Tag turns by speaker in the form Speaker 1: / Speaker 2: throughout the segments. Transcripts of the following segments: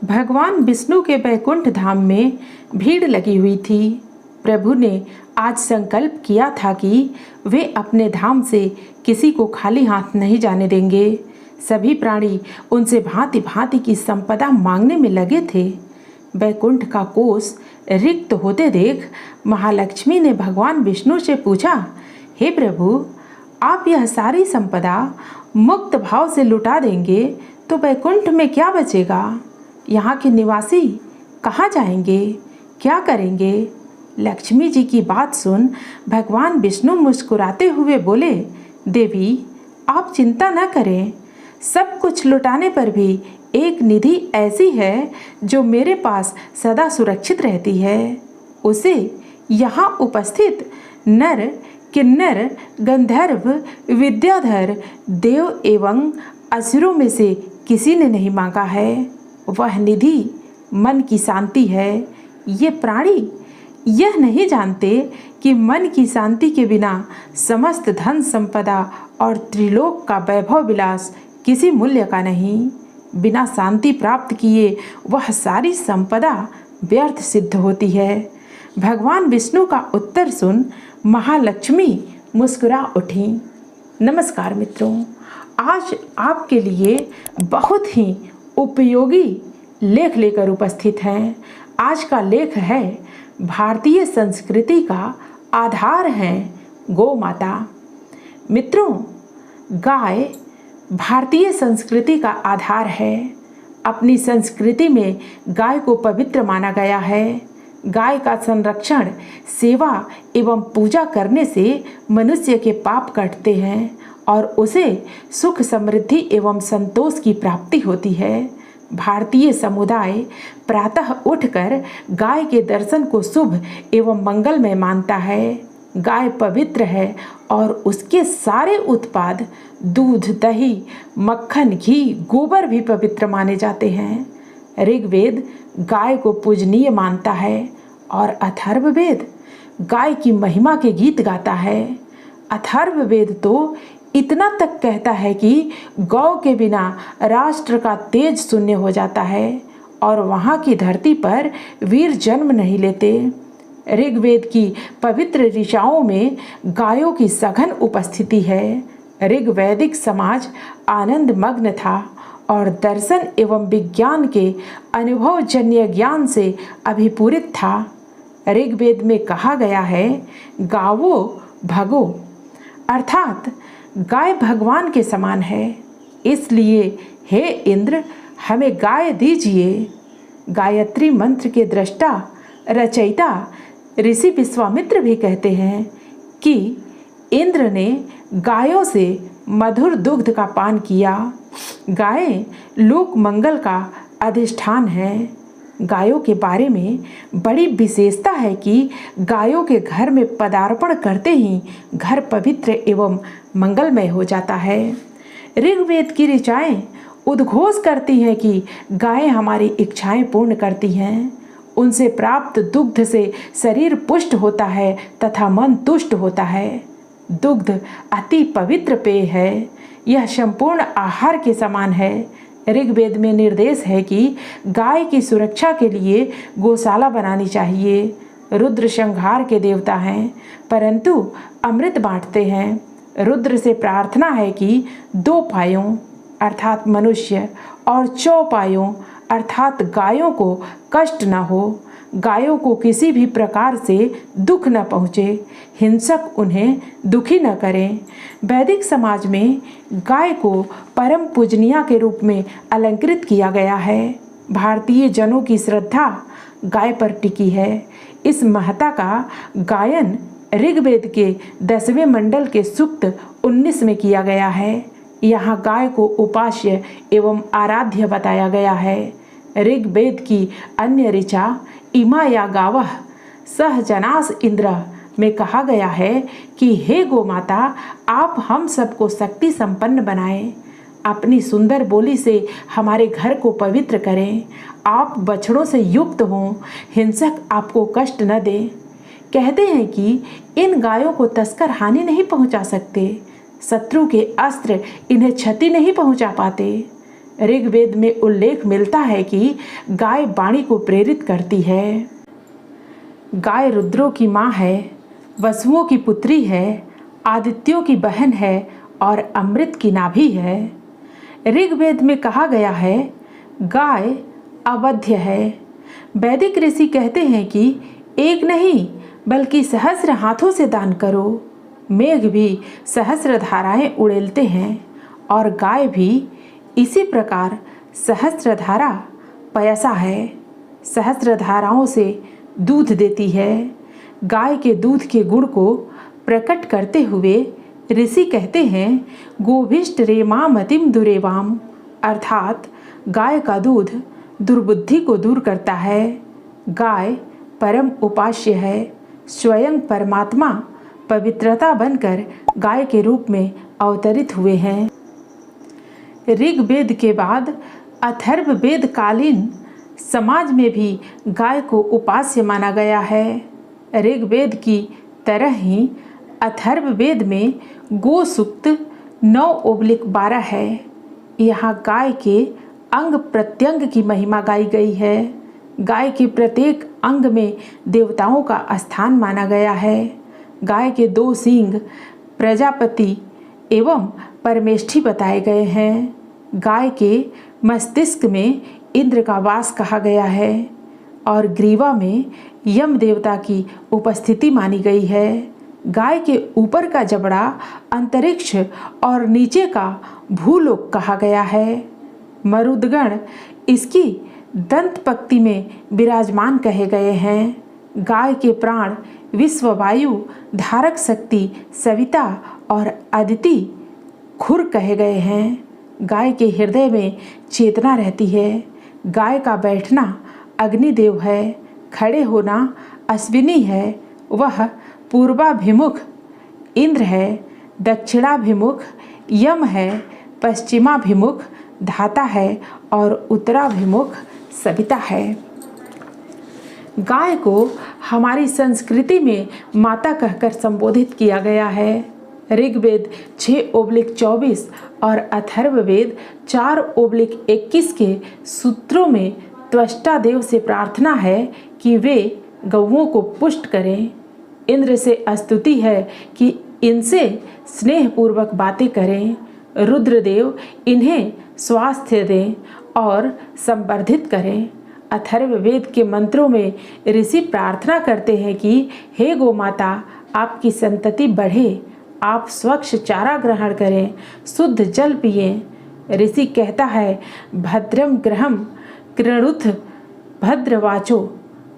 Speaker 1: भगवान विष्णु के वैकुंठ धाम में भीड़ लगी हुई थी। प्रभु ने आज संकल्प किया था कि वे अपने धाम से किसी को खाली हाथ नहीं जाने देंगे। सभी प्राणी उनसे भांति भांति की संपदा मांगने में लगे थे। वैकुंठ का कोष रिक्त होते देख महालक्ष्मी ने भगवान विष्णु से पूछा, हे प्रभु, आप यह सारी संपदा मुक्त भाव से लुटा देंगे तो वैकुंठ में क्या बचेगा? यहाँ के निवासी कहाँ जाएंगे, क्या करेंगे? लक्ष्मी जी की बात सुन भगवान विष्णु मुस्कुराते हुए बोले, देवी, आप चिंता न करें। सब कुछ लुटाने पर भी एक निधि ऐसी है जो मेरे पास सदा सुरक्षित रहती है। उसे यहाँ उपस्थित नर, किन्नर, गंधर्व, विद्याधर, देव एवं असुरों में से किसी ने नहीं मांगा है। वह निधि मन की शांति है। ये प्राणी यह नहीं जानते कि मन की शांति के बिना समस्त धन संपदा और त्रिलोक का वैभव विलास किसी मूल्य का नहीं। बिना शांति प्राप्त किए वह सारी संपदा व्यर्थ सिद्ध होती है। भगवान विष्णु का उत्तर सुन महालक्ष्मी मुस्कुरा उठी। नमस्कार मित्रों, आज आपके लिए बहुत ही उपयोगी लेख लेकर उपस्थित हैं। आज का लेख है भारतीय संस्कृति का आधार है गौ माता। मित्रों, गाय भारतीय संस्कृति का आधार है। अपनी संस्कृति में गाय को पवित्र माना गया है। गाय का संरक्षण, सेवा एवं पूजा करने से मनुष्य के पाप कटते हैं और उसे सुख, समृद्धि एवं संतोष की प्राप्ति होती है। भारतीय समुदाय प्रातः उठकर गाय के दर्शन को शुभ एवं मंगलमय मानता है। गाय पवित्र है और उसके सारे उत्पाद दूध, दही, मक्खन, घी, गोबर भी पवित्र माने जाते हैं। ऋग्वेद गाय को पूजनीय मानता है और अथर्ववेद गाय की महिमा के गीत गाता है। अथर्ववेद तो इतना तक कहता है कि गौ के बिना राष्ट्र का तेज शून्य हो जाता है और वहाँ की धरती पर वीर जन्म नहीं लेते। ऋग्वेद की पवित्र ऋचाओं में गायों की सघन उपस्थिति है। ऋग्वैदिक समाज आनंद मग्न था और दर्शन एवं विज्ञान के अनुभवजन्य ज्ञान से अभिपूरित था। ऋग्वेद में कहा गया है, गावो भगो, अर्थात गाय भगवान के समान है। इसलिए हे इंद्र, हमें गाय दीजिए। गायत्री मंत्र के दृष्टा, रचयिता ऋषि विश्वामित्र भी कहते हैं कि इंद्र ने गायों से मधुर दुग्ध का पान किया। गायें लोक मंगल का अधिष्ठान है। गायों के बारे में बड़ी विशेषता है कि गायों के घर में पदार्पण करते ही घर पवित्र एवं मंगलमय हो जाता है। ऋग्वेद की ऋचाएं उद्घोष करती हैं कि गायें हमारी इच्छाएं पूर्ण करती हैं। उनसे प्राप्त दुग्ध से शरीर पुष्ट होता है तथा मन तुष्ट होता है। दुग्ध अति पवित्र पेय है। यह संपूर्ण आहार के समान है। ऋग्वेद में निर्देश है कि गाय की सुरक्षा के लिए गौशाला बनानी चाहिए। रुद्र संहार के देवता हैं, परंतु अमृत बांटते हैं। रुद्र से प्रार्थना है कि 2 पायों अर्थात मनुष्य और चौपायों अर्थात गायों को कष्ट न हो, गायों को किसी भी प्रकार से दुख न पहुँचे, हिंसक उन्हें दुखी न करें। वैदिक समाज में गाय को परम पूजनीय के रूप में अलंकृत किया गया है। भारतीय जनों की श्रद्धा गाय पर टिकी है। इस महत्ता का गायन ऋग्वेद के 10वें मंडल के सूक्त 19 में किया गया है। यहाँ गाय को उपास्य एवं आराध्य बताया गया है। ऋग्वेद की अन्य ऋचा इमा या गावः सह जनास इंद्र में कहा गया है कि हे गो माता, आप हम सबको शक्ति संपन्न बनाएं। अपनी सुंदर बोली से हमारे घर को पवित्र करें। आप बछड़ों से युक्त हों, हिंसक आपको कष्ट न दें। कहते हैं कि इन गायों को तस्कर हानि नहीं पहुंचा सकते, शत्रु के अस्त्र इन्हें क्षति नहीं पहुंचा पाते। ऋग्वेद में उल्लेख मिलता है कि गाय वाणी को प्रेरित करती है। गाय रुद्रों की माँ है, वसुओं की पुत्री है, आदित्यों की बहन है और अमृत की नाभि है। ऋग्वेद में कहा गया है गाय अवध्य है। वैदिक ऋषि कहते हैं कि एक नहीं बल्कि सहस्र हाथों से दान करो। मेघ भी सहस्र धाराएं उड़ेलते हैं और गाय भी इसी प्रकार सहस्र धारा पयसा है। सहस्र धाराओं से दूध देती है। गाय के दूध के गुण को प्रकट करते हुए ऋषि कहते हैं गोभिष्ट रेमामतिम दुरेवाम, अर्थात गाय का दूध दुर्बुद्धि को दूर करता है। गाय परम उपास्य है। स्वयं परमात्मा पवित्रता बनकर गाय के रूप में अवतरित हुए हैं। ऋग्वेद के बाद अथर्ववेद कालीन समाज में भी गाय को उपास्य माना गया है। ऋग्वेद की तरह ही अथर्ववेद में गो सूक्त 9/12 है। यहाँ गाय के अंग प्रत्यंग की महिमा गाई गई है। गाय के प्रत्येक अंग में देवताओं का स्थान माना गया है। गाय के 2 सींग प्रजापति एवं परमेष्ठी बताए गए हैं। गाय के मस्तिष्क में इंद्र का वास कहा गया है और ग्रीवा में यम देवता की उपस्थिति मानी गई है। गाय के ऊपर का जबड़ा अंतरिक्ष और नीचे का भूलोक कहा गया है। मरुदगण इसकी दंत पंक्ति में विराजमान कहे गए हैं। गाय के प्राण विश्व, वायु, धारक शक्ति, सविता और अदिति खुर कहे गए हैं। गाय के हृदय में चेतना रहती है। गाय का बैठना अग्निदेव है, खड़े होना अश्विनी है। वह पूर्वाभिमुख इंद्र है, दक्षिणाभिमुख यम है, पश्चिमाभिमुख धाता है और उत्तराभिमुख सविता है। गाय को हमारी संस्कृति में माता कहकर संबोधित किया गया है। ऋग्वेद 6/24 और अथर्ववेद 4/21 के सूत्रों में त्वष्टा देव से प्रार्थना है कि वे गौओं को पुष्ट करें। इंद्र से स्तुति है कि इनसे स्नेहपूर्वक बातें करें। रुद्रदेव इन्हें स्वास्थ्य दें और संवर्धित करें। अथर्ववेद के मंत्रों में ऋषि प्रार्थना करते हैं कि हे गो माता, आपकी संतति बढ़े, आप स्वच्छ चारा ग्रहण करें, शुद्ध जल पिएं। ऋषि कहता है भद्रम ग्रहम कृणुथ भद्रवाचो,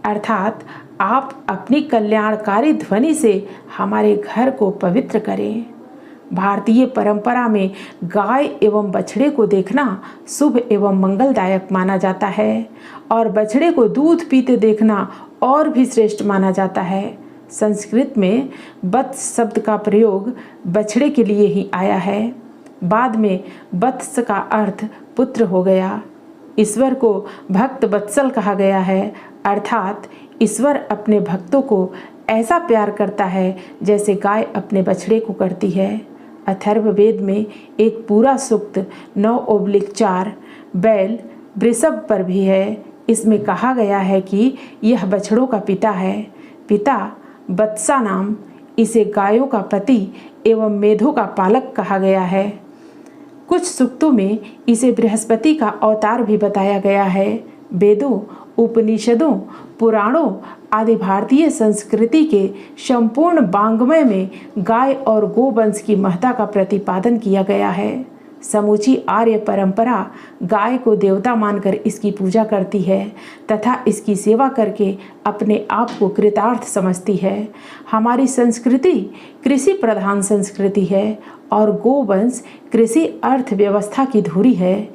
Speaker 1: अर्थात आप अपनी कल्याणकारी ध्वनि से हमारे घर को पवित्र करें। भारतीय परंपरा में गाय एवं बछड़े को देखना शुभ एवं मंगलदायक माना जाता है और बछड़े को दूध पीते देखना और भी श्रेष्ठ माना जाता है। संस्कृत में वत्स शब्द का प्रयोग बछड़े के लिए ही आया है। बाद में वत्स का अर्थ पुत्र हो गया। ईश्वर को भक्त वत्सल कहा गया है, अर्थात ईश्वर अपने भक्तों को ऐसा प्यार करता है जैसे गाय अपने बछड़े को करती है। अथर्ववेद में एक पूरा सूक्त 9/4 बैल वृषभ पर भी है। इसमें कहा गया है कि यह बछड़ों का पिता है। पिता वत्सा नाम, इसे गायों का पति एवं मेधों का पालक कहा गया है। कुछ सूक्तों में इसे बृहस्पति का अवतार भी बताया गया है। वेदों, उपनिषदों, पुराणों आदि भारतीय संस्कृति के संपूर्ण वाङ्मय में गाय और गोवंश की महत्ता का प्रतिपादन किया गया है। समूची आर्य परंपरा गाय को देवता मानकर इसकी पूजा करती है तथा इसकी सेवा करके अपने आप को कृतार्थ समझती है। हमारी संस्कृति कृषि प्रधान संस्कृति है और गोवंश कृषि अर्थव्यवस्था की धुरी है।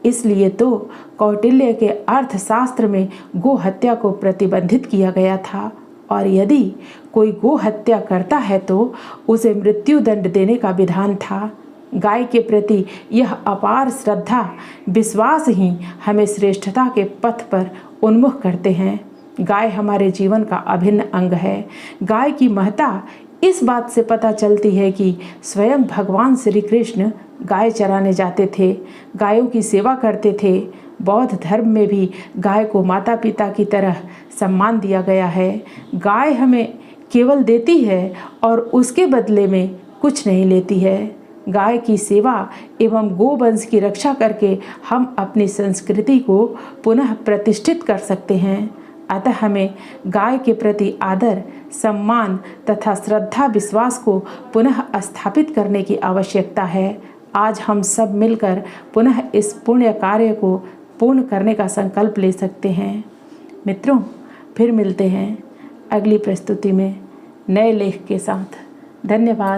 Speaker 1: इसलिए तो कौटिल्य के अर्थशास्त्र में गो हत्या को प्रतिबंधित किया गया था और यदि कोई गो हत्या करता है तो उसे मृत्यु दंड देने का विधान था। गाय के प्रति यह अपार श्रद्धा विश्वास ही हमें श्रेष्ठता के पथ पर उन्मुख करते हैं। गाय हमारे जीवन का अभिन्न अंग है। गाय की महत्ता इस बात से पता चलती है कि स्वयं भगवान श्री कृष्ण गाय चराने जाते थे, गायों की सेवा करते थे। बौद्ध धर्म में भी गाय को माता पिता की तरह सम्मान दिया गया है। गाय हमें केवल देती है और उसके बदले में कुछ नहीं लेती है। गाय की सेवा एवं गोवंश की रक्षा करके हम अपनी संस्कृति को पुनः प्रतिष्ठित कर सकते हैं। अतः हमें गाय के प्रति आदर, सम्मान तथा श्रद्धा विश्वास को पुनः स्थापित करने की आवश्यकता है। आज हम सब मिलकर पुनः इस पुण्य कार्य को पूर्ण करने का संकल्प ले सकते हैं। मित्रों, फिर मिलते हैं अगली प्रस्तुति में नए लेख के साथ। धन्यवाद।